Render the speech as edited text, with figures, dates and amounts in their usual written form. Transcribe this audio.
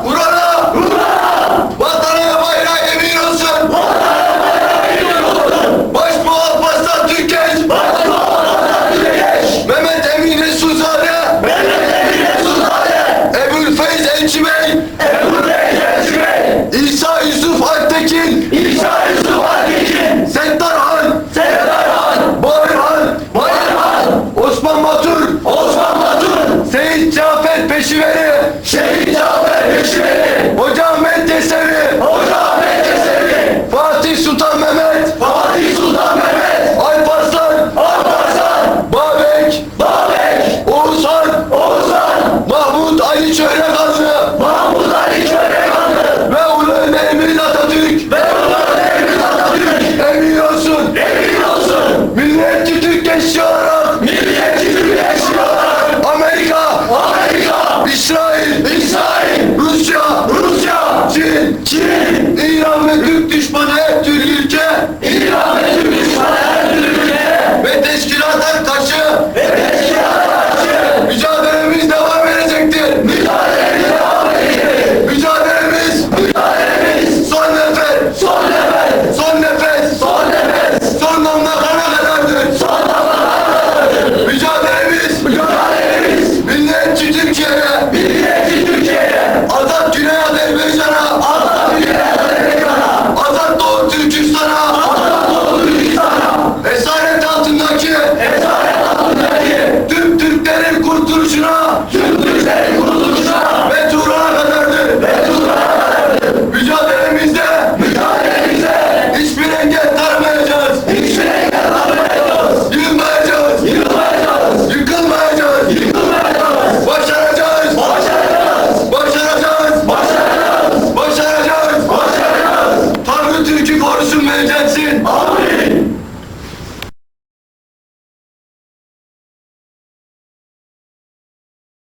Urana! Urana! Vatana ve bayrağa emin olsun! Vatana ve bayrağa emin olsun! Başbuğ Türkeş! Başbuğ Türkeş! Mehmet Emin Resulzade! Mehmet Emin Resulzade! Ebu'l-Feyz Elçi Bey! Ebu'l-Feyz Elçi Bey! İsa Yusuf Altekin! İsa Yusuf Altekin! Settar Han! Settar Han! Bahir Han! Bahir Han! Osman Batur! Osman Batur! Seyit Cafer Peşiveri! Seyit Cafer Peşiveri! Hoca Ahmet Yesevi! Hoca Ahmet Yesevi! Fatih Sultan Mehmet! Fatih Sultan Mehmet! Alparslan! Alparslan! Babek! Babek! Oğuzhan! Oğuzhan! Mahmut Ali Çörekanlı! Mahmut Ali Çörekanlı! Ve Ulu Emir Atatürk! Ve Ulu Emir Atatürk! Emin olsun! Emin olsun! Milliyetçi Türk gençliği olarak! Milliyetçi Türk gençliği olarak! Amerika! Amerika! İsrail! İsrail! Rusya! Rusya! Çin! Çin! İran ve Türk düşmanı her türlü ülke! İran ve